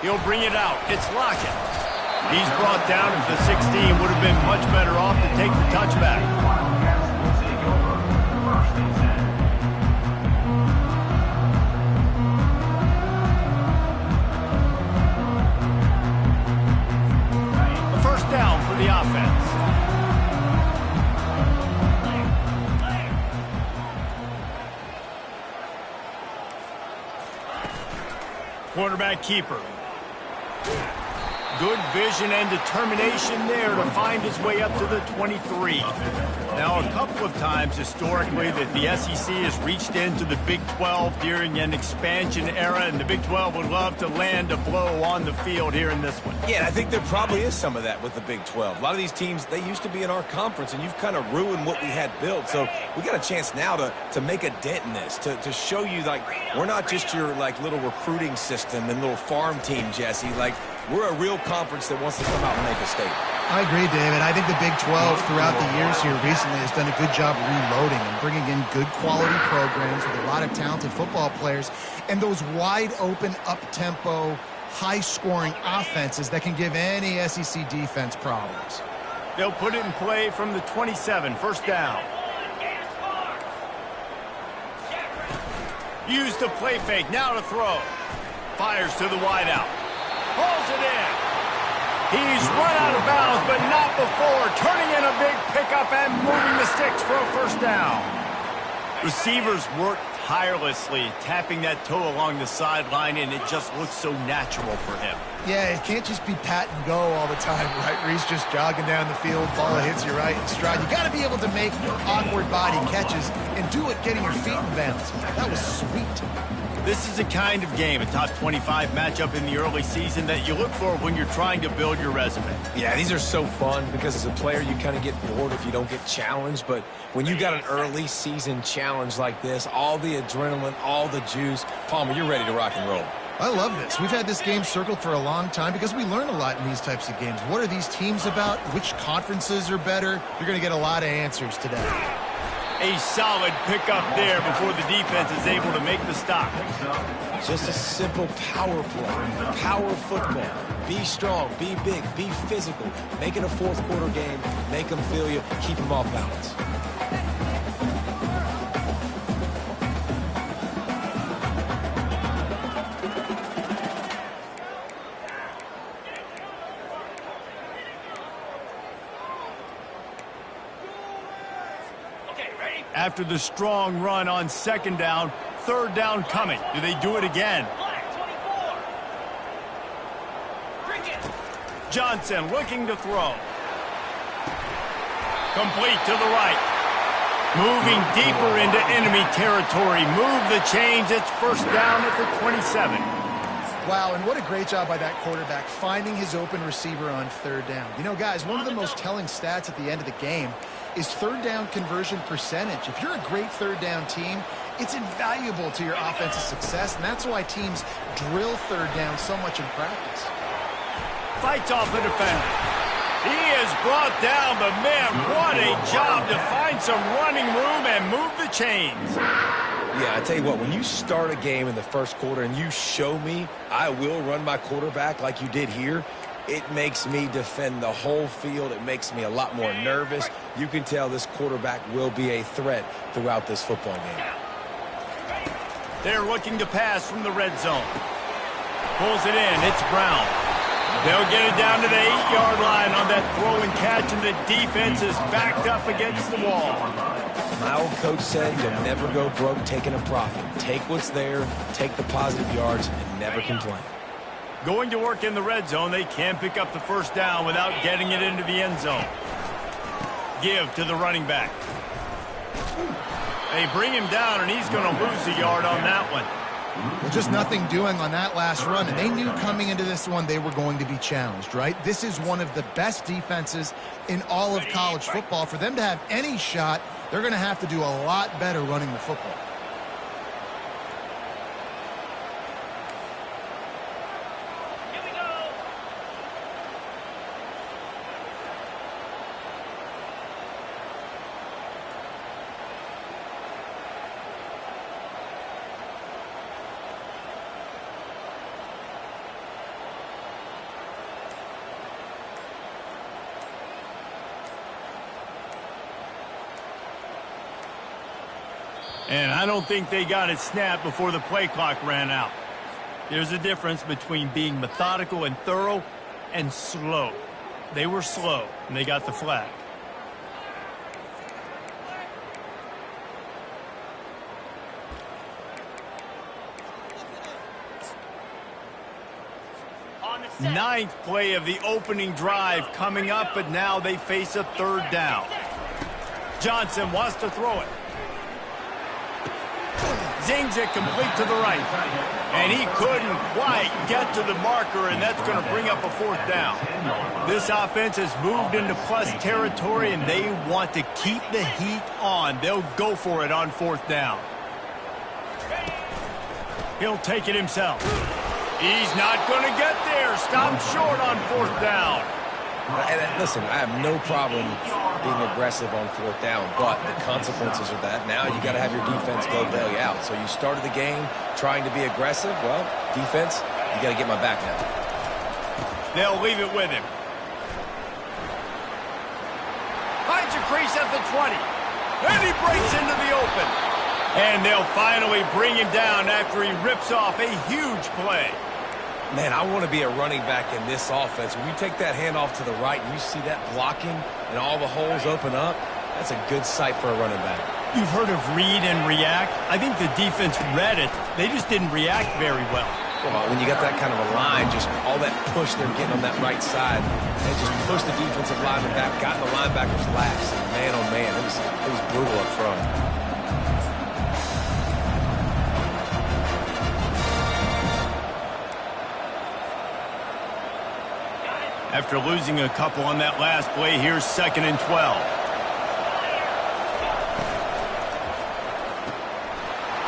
He'll bring it out. It's Lockett. He's brought down at the 16. Would have been much better off to take the touchback. A first down for the offense. Quarterback keeper. Good vision and determination there to find his way up to the 23. Now, a couple of times historically that the SEC has reached into the Big 12 during an expansion era, and the Big 12 would love to land a blow on the field here in this one. Yeah, and I think there probably is some of that with the Big 12. A lot of these teams, they used to be in our conference, and you've kind of ruined what we had built. So we got a chance now to make a dent in this, to show you, like, we're not just your, like, little recruiting system and little farm team, Jesse. Like, we're a real conference that wants to come out and make a statement. I agree, David. I think the Big 12 throughout the years here recently has done a good job reloading and bringing in good quality programs with a lot of talented football players and those wide open, up-tempo, high-scoring offenses that can give any SEC defense problems. They'll put it in play from the 27, first down. Use the play fake, now to throw. Fires to the wideout. Pulls it in. He's run out of bounds, but not before. Turning in a big pickup and moving the sticks for a first down. Receivers work tirelessly, tapping that toe along the sideline, and it just looks so natural for him. Yeah, it can't just be pat and go all the time, right? Where he's just jogging down the field, ball hits you right in stride. You got to be able to make awkward body catches and do it getting your feet in bounds. That was sweet. This is the kind of game, a top 25 matchup in the early season, that you look for when you're trying to build your resume. Yeah, these are so fun because as a player, you kind of get bored if you don't get challenged. But when you got an early season challenge like this, all the adrenaline, all the juice, Palmer, you're ready to rock and roll. I love this. We've had this game circled for a long time because we learn a lot in these types of games. What are these teams about? Which conferences are better? You're going to get a lot of answers today. A solid pickup there before the defense is able to make the stop. Just a simple power play, power football. Be strong, be big, be physical. Make it a fourth quarter game. Make them feel you. Keep them off balance. After the strong run on second down, third down coming. Do they do it again? Johnson looking to throw. Complete to the right. Moving deeper into enemy territory. Move the chains. It's first down at the 27. Wow, and what a great job by that quarterback, finding his open receiver on third down. You know, guys, one of the most telling stats at the end of the game is third down conversion percentage. If you're a great third down team, it's invaluable to your offensive success, and that's why teams drill third down so much in practice. Fights off the defender. He is brought down, but man, what a job to find some running room and move the chains. Yeah, I tell you what, when you start a game in the first quarter and you show me I will run my quarterback like you did here, it makes me defend the whole field. It makes me a lot more nervous. You can tell this quarterback will be a threat throughout this football game. They're looking to pass from the red zone. Pulls it in. It's Brown. They'll get it down to the 8-yard line on that throw and catch, and the defense is backed up against the wall. My old coach said you'll never go broke taking a profit. Take what's there, take the positive yards, and never complain. Going to work in the red zone, they can pick up the first down without getting it into the end zone. Give to the running back. They bring him down, and he's going to lose a yard on that one. Well, just nothing doing on that last run, and they knew coming into this one they were going to be challenged, right? This is one of the best defenses in all of college football. For them to have any shot, they're going to have to do a lot better running the football. And I don't think they got it snapped before the play clock ran out. There's a difference between being methodical and thorough and slow. They were slow, and they got the flag. Ninth play of the opening drive coming up, but now they face a third down. Johnson wants to throw it. Zings it complete to the right. And he couldn't quite get to the marker, and that's going to bring up a fourth down. This offense has moved into plus territory, and they want to keep the heat on. They'll go for it on fourth down. He'll take it himself. He's not going to get there. Stop short on fourth down. And listen, I have no problem being aggressive on fourth down, but the consequences of that, now you got to have your defense go bail you out. So you started the game trying to be aggressive. Well, defense, you got to get my back now. They'll leave it with him. Finds a crease at the 20. And he breaks into the open. And they'll finally bring him down after he rips off a huge play. Man, I want to be a running back in this offense. When you take that handoff to the right and you see that blocking and all the holes open up, that's a good sight for a running back. You've heard of read and react. I think the defense read it. They just didn't react very well. Well, when you got that kind of a line, just all that push they're getting on that right side, they just pushed the defensive lineman back, got in the linebacker's laps. And man, oh man, it was brutal up front. After losing a couple on that last play, here's 2nd and 12.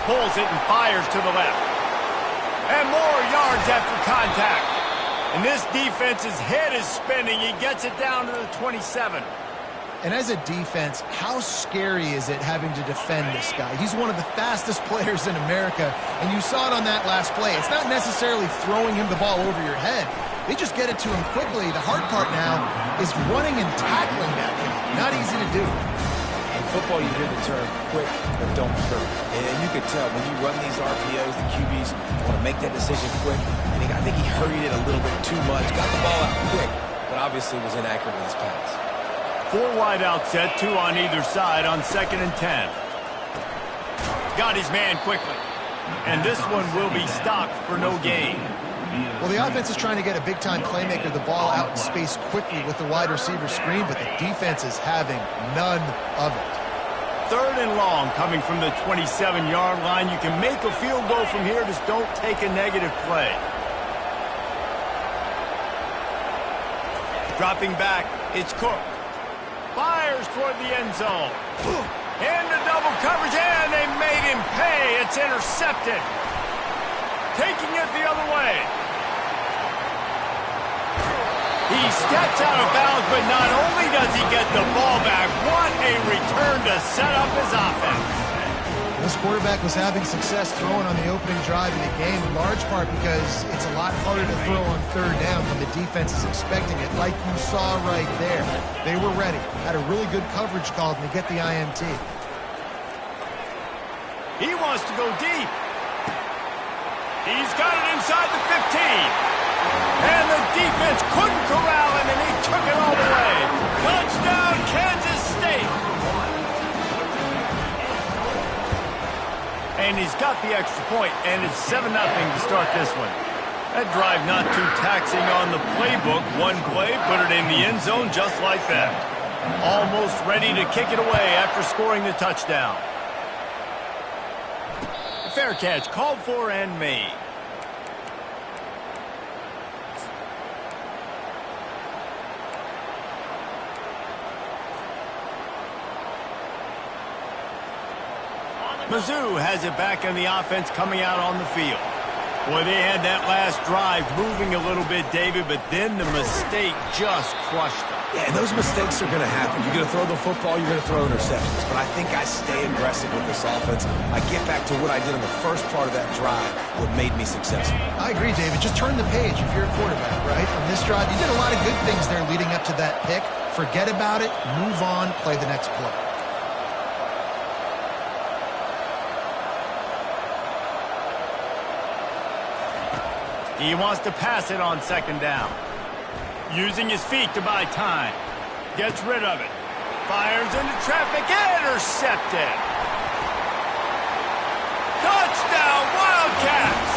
Pulls it and fires to the left. And more yards after contact. And this defense's head is spinning. He gets it down to the 27. And as a defense, how scary is it having to defend this guy? He's one of the fastest players in America, and you saw it on that last play. It's not necessarily throwing him the ball over your head. They just get it to him quickly. The hard part now is running and tackling that guy. Not easy to do. In football, you hear the term quick but don't hurt. And you can tell when you run these RPOs, the QBs want to make that decision quick. I think he hurried it a little bit too much. Got the ball out quick, but obviously was inaccurate with his pass. 4 wide out set, 2 on either side on 2nd and 10. Got his man quickly. And this one will be stopped for no gain. Well, the offense is trying to get a big-time playmaker the ball out in space quickly with the wide receiver screen, but the defense is having none of it. 3rd and long coming from the 27-yard line. You can make a field goal from here, just don't take a negative play. Dropping back, it's Cook. Fires toward the end zone. Into double coverage, and they made him pay. It's intercepted. Taking it the other way. He steps out of bounds, but not only does he get the ball back, what a return to set up his offense. This quarterback was having success throwing on the opening drive in the game, in large part because it's a lot harder to throw on 3rd down when the defense is expecting it, like you saw right there. They were ready, had a really good coverage call, and they get the INT. He wants to go deep. He's got it inside the 15. And the defense couldn't corral him, and he took it all the way. Touchdown, Kansas State. And he's got the extra point, and it's 7-0 to start this one. That drive not too taxing on the playbook. One play, put it in the end zone just like that. Almost ready to kick it away after scoring the touchdown. Fair catch called for and made. Mizz has it back in the offense coming out on the field. Boy, they had that last drive moving a little bit, David, but then the mistake just crushed them. Yeah, and those mistakes are going to happen. You're going to throw the football, you're going to throw interceptions. But I think I stay aggressive with this offense. I get back to what I did in the first part of that drive, what made me successful. I agree, David. Just turn the page if you're a quarterback, right? On this drive, you did a lot of good things there leading up to that pick. Forget about it, move on, play the next play. He wants to pass it on second down. Using his feet to buy time. Gets rid of it. Fires into traffic. Intercepted. Touchdown, Wildcats!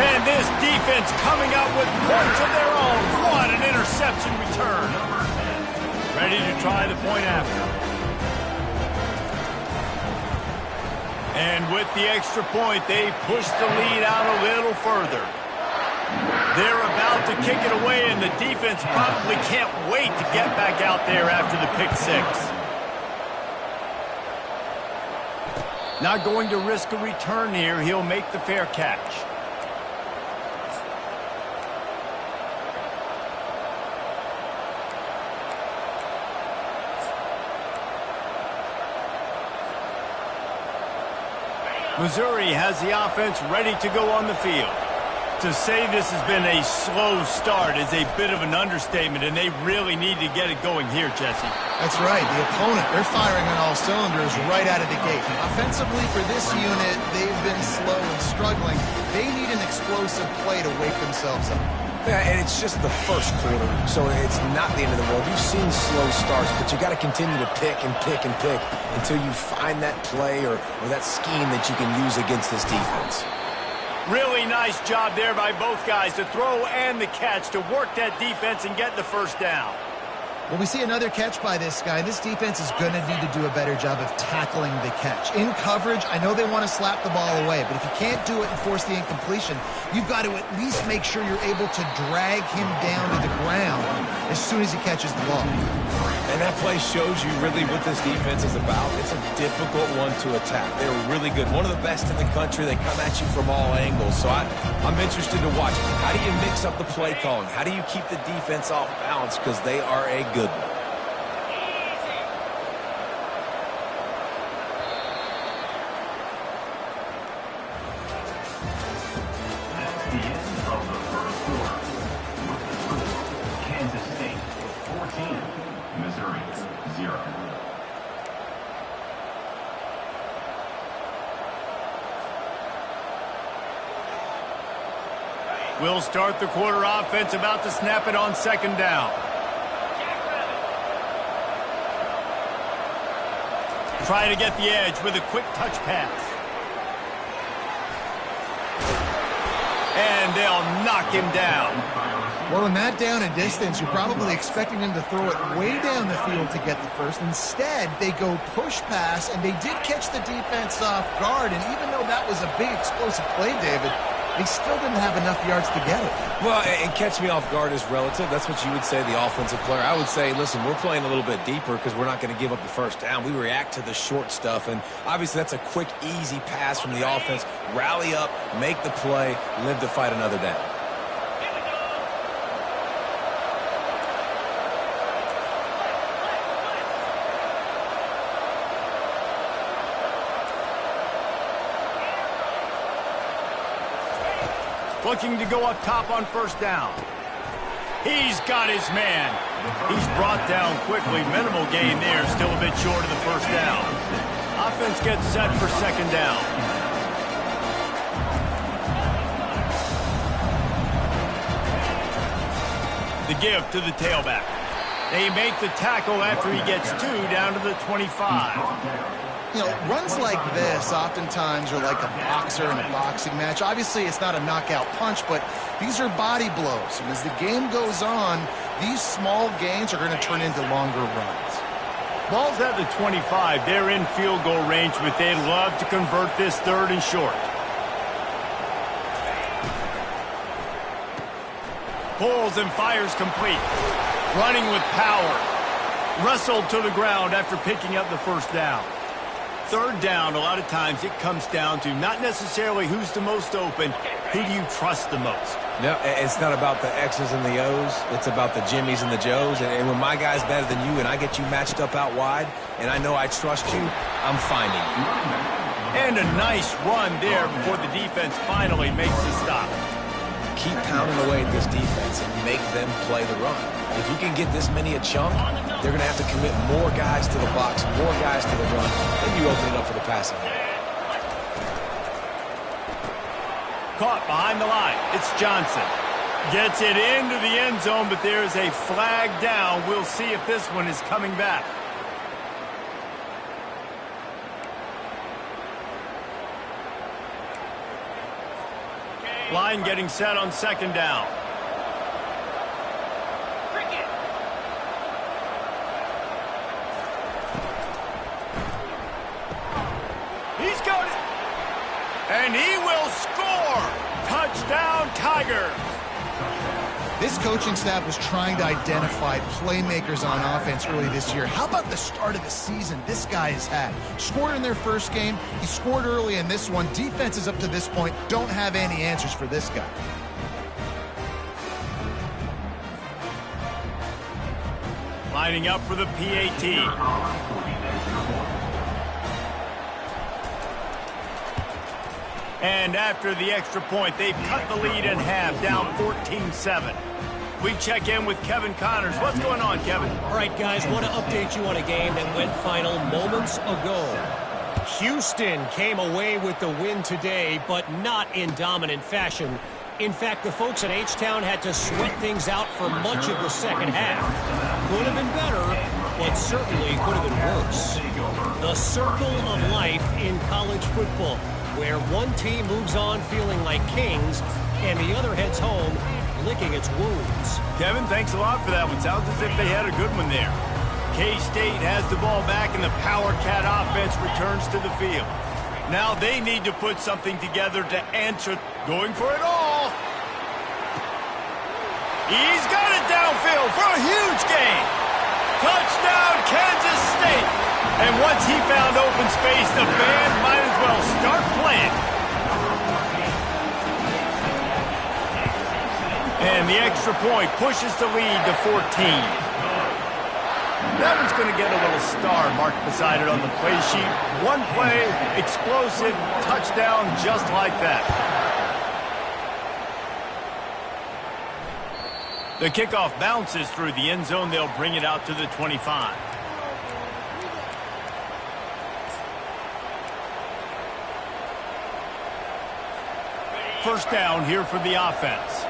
And this defense coming up with points of their own. What an interception return. Ready to try the point after. And with the extra point, they push the lead out a little further. They're about to kick it away, and the defense probably can't wait to get back out there after the pick six. Not going to risk a return here. He'll make the fair catch. Missouri has the offense ready to go on the field. To say this has been a slow start is a bit of an understatement, and they really need to get it going here, Jesse. That's right. The opponent, they're firing on all cylinders right out of the gate. Offensively, for this unit, they've been slow and struggling. They need an explosive play to wake themselves up. Yeah, and it's just the first quarter, so it's not the end of the world. You've seen slow starts, but you got to continue to pick and pick and pick until you find that play or that scheme that you can use against this defense. Really nice job there by both guys to throw and the catch to work that defense and get the first down. Well, we see another catch by this guy. This defense is going to need to do a better job of tackling the catch. In coverage, I know they want to slap the ball away, but if you can't do it and force the incompletion, you've got to at least make sure you're able to drag him down to the ground as soon as he catches the ball. And that play shows you really what this defense is about. It's a difficult one to attack. They're really good. One of the best in the country. They come at you from all angles. So I'm interested to watch. How do you mix up the play calling? How do you keep the defense off balance? Because they are a good one. We'll start the quarter offense, about to snap it on second down. Try to get the edge with a quick touch pass. And they'll knock him down. Well, in that down and distance, you're probably expecting them to throw it way down the field to get the first. Instead, they go push pass, and they did catch the defense off guard. And even though that was a big explosive play, David, they still didn't have enough yards to get it. Well, and catch me off guard is relative. That's what you would say, the offensive player. I would say, listen, we're playing a little bit deeper because we're not going to give up the first down. We react to the short stuff, and obviously that's a quick, easy pass from the offense. Rally up, make the play, live to fight another down. Looking to go up top on first down. He's got his man. He's brought down quickly. Minimal gain there. Still a bit short of the first down. Offense gets set for second down. The give to the tailback. They make the tackle after he gets two down to the 25. You know, runs like this oftentimes are like a boxer in a boxing match. Obviously, it's not a knockout punch, but these are body blows. And as the game goes on, these small gains are going to turn into longer runs. Ball's at the 25. They're in field goal range, but they'd love to convert this third and short. Pulls and fires complete. Running with power. Wrestled to the ground after picking up the first down. Third down, a lot of times it comes down to not necessarily who's the most open, who do you trust the most? No, it's not about the X's and the O's. It's about the Jimmies and the Joes. And when my guy's better than you and I get you matched up out wide and I know I trust you, I'm finding you. And a nice run there before the defense finally makes the stop. Keep pounding away at this defense and make them play the run. If you can get this many a chunk, they're going to have to commit more guys to the box, more guys to the run. Then you open it up for the passing game. caught behind the line. It's Johnson. Gets it into the end zone, but there's a flag down. We'll see if this one is coming back. Line getting set on second down. He's got it. And he will score. Touchdown, Tigers. This coaching staff was trying to identify playmakers on offense early this year. How about the start of the season this guy has had? Scored in their first game. He scored early in this one. Defenses up to this point don't have any answers for this guy. Lining up for the PAT. And after the extra point, they've cut the lead in half, down 14-7. We check in with Kevin Connors. What's going on, Kevin? All right, guys, want to update you on a game that went final moments ago. Houston came away with the win today, but not in dominant fashion. In fact, the folks at H-Town had to sweat things out for much of the second half. Could have been better, but certainly could have been worse. The circle of life in college football, where one team moves on feeling like kings and the other heads home licking its wounds. Kevin, thanks a lot for that one. Sounds as if they had a good one there. K-State has the ball back and the Power Cat offense returns to the field. Now they need to put something together to answer, going for it all. He's got it downfield for a huge gain. Touchdown, Kansas State. And once he found open space, the band might as well start playing. And the extra point pushes the lead to 14. That one's going to get a little star marked beside it on the play sheet. One play, explosive, touchdown just like that. The kickoff bounces through the end zone. They'll bring it out to the 25. First down here for the offense.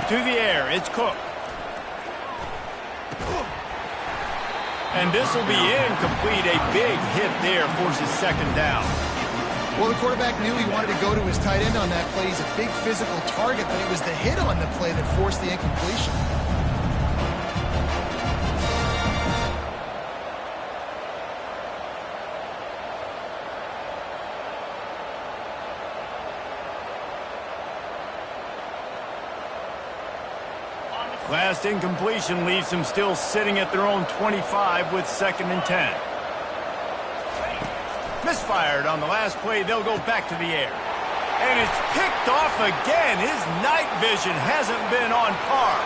To the air, it's Cook. And this will be incomplete. A big hit there forces second down. Well, the quarterback knew he wanted to go to his tight end on that play. He's a big physical target, but it was the hit on the play that forced the incompletion. Last incompletion leaves them still sitting at their own 25 with 2nd and 10. Misfired on the last play. They'll go back to the air. And it's picked off again. His night vision hasn't been on par.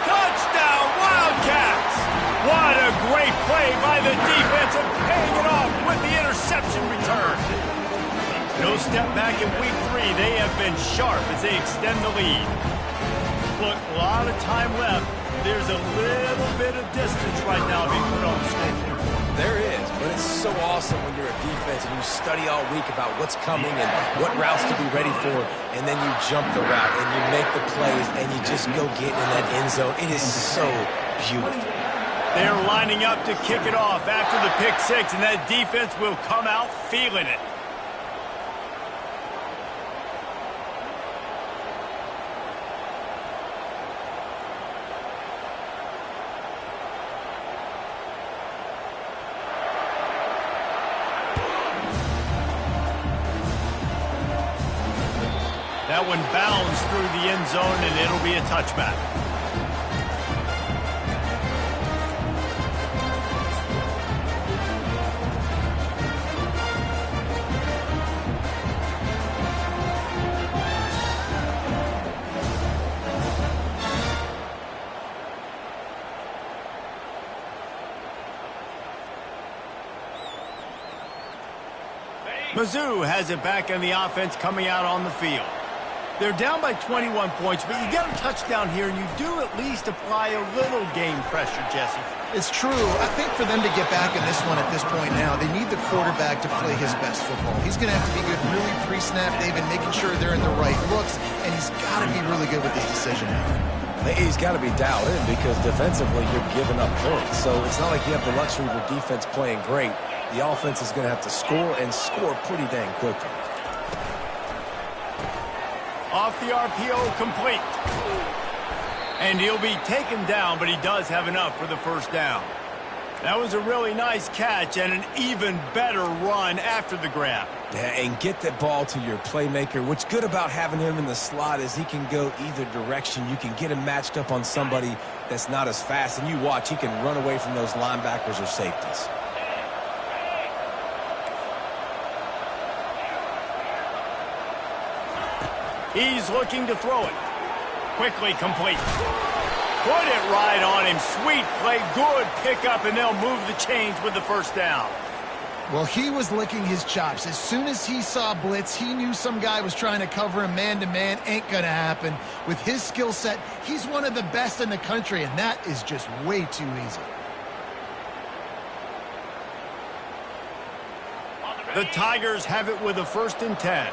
Touchdown, Wildcats! What a great play by the defense and paying it off with the interception return. No step back in week 3. They have been sharp as they extend the lead. Look, a lot of time left. There's a little bit of distance right now being put on the scoreboard. There is, but it's so awesome when you're a defense and you study all week about what's coming and what routes to be ready for, and then you jump the route and you make the plays and you just go get in that end zone. It is so beautiful. They're lining up to kick it off after the pick 6, and that defense will come out feeling it. That one bounds through the end zone, and it'll be a touchback. Mizzou has it back in the offense coming out on the field. They're down by 21 points, but you get a touchdown here, and you do at least apply a little game pressure, Jesse. It's true. I think for them to get back in this one at this point now, they need the quarterback to play his best football. He's going to have to be good really pre-snap, David, making sure they're in the right looks, and he's got to be really good with his decision. He's got to be dialed in because defensively you're giving up points. So it's not like you have the luxury of your defense playing great. The offense is going to have to score and score pretty dang quickly. Off the RPO, complete. And he'll be taken down, but he does have enough for the first down. That was a really nice catch and an even better run after the grab. Yeah, and get that ball to your playmaker. What's good about having him in the slot is he can go either direction. You can get him matched up on somebody that's not as fast, and you watch, he can run away from those linebackers or safeties. He's looking to throw it. Quickly complete. Put it right on him. Sweet play, good pickup, and they'll move the chains with the first down. Well, he was licking his chops. As soon as he saw blitz, he knew some guy was trying to cover him man-to-man. Ain't gonna happen. With his skill set, he's one of the best in the country, and that is just way too easy. The Tigers have it with a 1st and 10.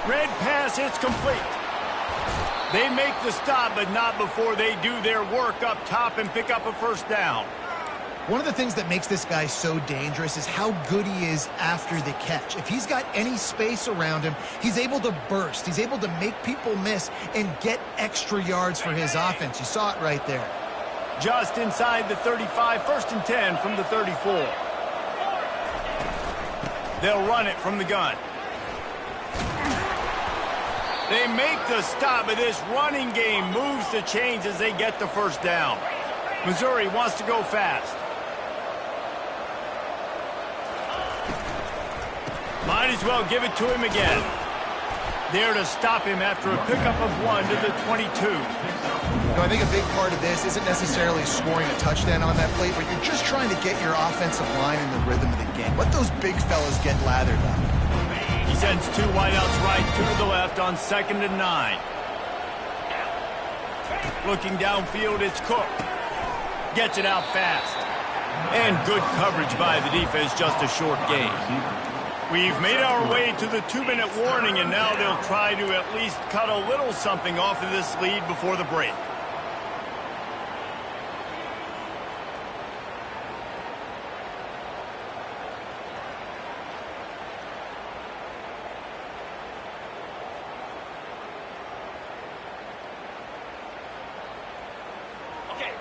Red pass, it's complete. They make the stop, but not before they do their work up top and pick up a first down. One of the things that makes this guy so dangerous is how good he is after the catch. If he's got any space around him, he's able to burst. He's able to make people miss and get extra yards for his offense. You saw it right there. Just inside the 35, 1st and 10 from the 34. They'll run it from the gun. They make the stop, but this running game moves the chains as they get the first down. Missouri wants to go fast. Might as well give it to him again. There to stop him after a pickup of 1 to the 22. I think a big part of this isn't necessarily scoring a touchdown on that play, but you're just trying to get your offensive line in the rhythm of the game. Let those big fellas get lathered up. He sends 2 wideouts right, 2 to the left on 2nd and 9. Looking downfield, it's Cook. Gets it out fast. And good coverage by the defense, just a short gain. We've made our way to the 2-minute warning, and now they'll try to at least cut a little something off of this lead before the break.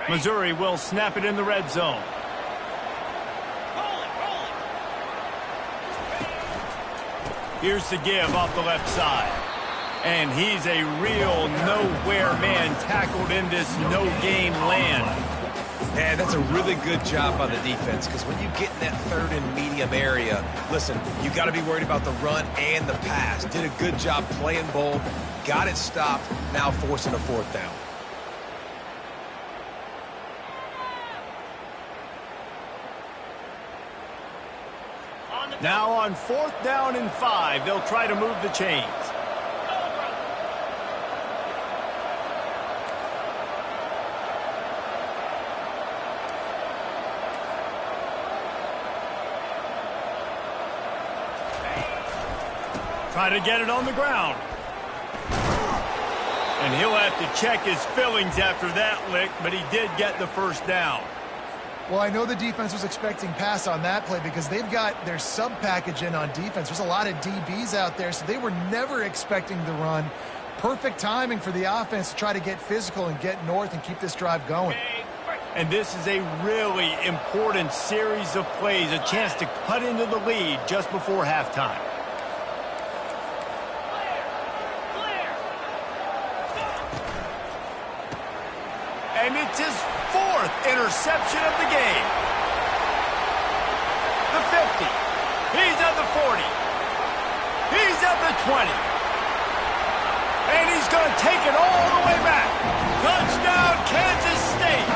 Missouri will snap it in the red zone. Here's the give off the left side. And he's a real nowhere man tackled in this no-gain land. Man, that's a really good job by the defense because when you get in that 3rd and medium area, listen, you got to be worried about the run and the pass. Did a good job playing both, got it stopped, now forcing a 4th down. Now on 4th down and 5, they'll try to move the chains. Try to get it on the ground. And he'll have to check his fillings after that lick, but he did get the first down. Well, I know the defense was expecting pass on that play because they've got their sub-package in on defense. There's a lot of DBs out there, so they were never expecting the run. Perfect timing for the offense to try to get physical and get north and keep this drive going. And this is a really important series of plays, a chance to cut into the lead just before halftime. And it's his 4th interception of the game. The 50. He's at the 40. He's at the 20. And he's going to take it all the way back. Touchdown, Kansas State.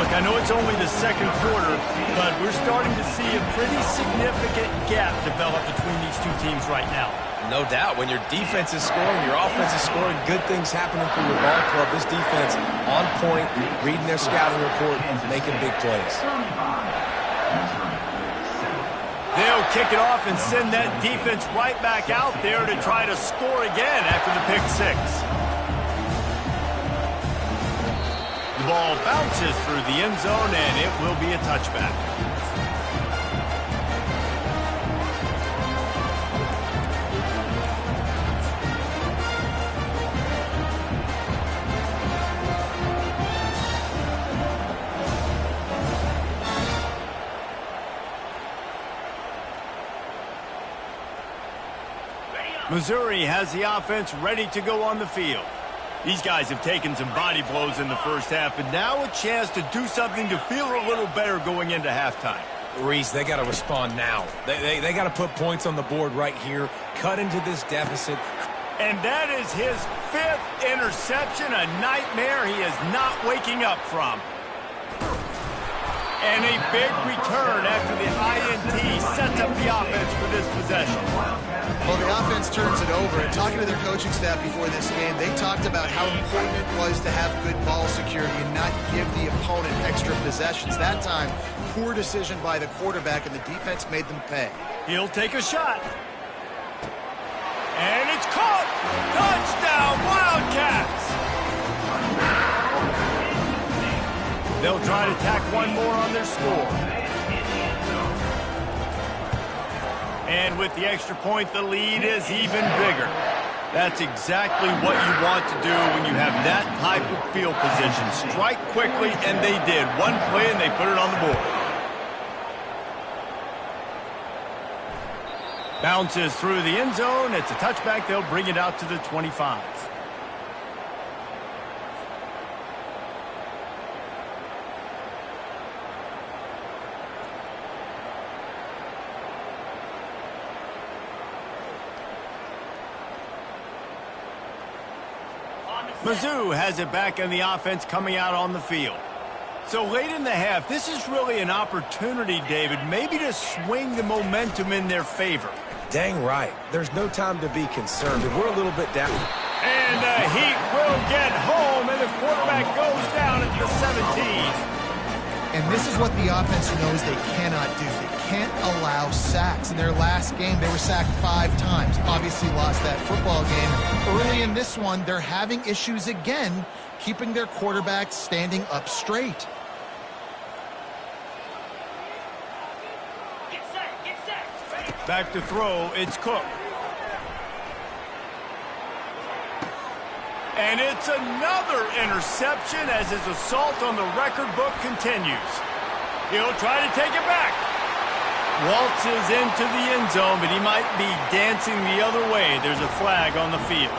Look, I know it's only the second quarter, but we're starting to see a pretty significant gap develop between these two teams right now. No doubt. When your defense is scoring, your offense is scoring, good things happening for your ball club. This defense on point, reading their scouting report, making big plays. They'll kick it off and send that defense right back out there to try to score again after the pick six. The ball bounces through the end zone, and it will be a touchback. Missouri has the offense ready to go on the field. These guys have taken some body blows in the first half, but now a chance to do something to feel a little better going into halftime. Reese, they got to respond now. They got to put points on the board right here, cut into this deficit. And that is his 5th interception, a nightmare he is not waking up from. And a big return after the INT sets up the offense for this possession. Well, the offense turns it over, and talking to their coaching staff before this game, they talked about how important it was to have good ball security and not give the opponent extra possessions. That time, poor decision by the quarterback, and the defense made them pay. He'll take a shot. And it's caught! Touchdown, Wildcats! They'll try to tack one more on their score. And with the extra point, the lead is even bigger. That's exactly what you want to do when you have that type of field position. Strike quickly, and they did. One play, and they put it on the board. Bounces through the end zone. It's a touchback. They'll bring it out to the 25. Mizzou has it back in the offense coming out on the field. So late in the half, this is really an opportunity, David, maybe to swing the momentum in their favor. Dang right. There's no time to be concerned. We're a little bit down. And the Heat will get home, and the quarterback goes down at the 17. And this is what the offense knows they cannot do. They can't allow sacks. In their last game, they were sacked 5 times. Obviously lost that football game. Early in this one, they're having issues again, keeping their quarterback standing up straight. Back to throw, it's Cook. And it's another interception as his assault on the record book continues. He'll try to take it back. Waltzes into the end zone, but he might be dancing the other way. There's a flag on the field.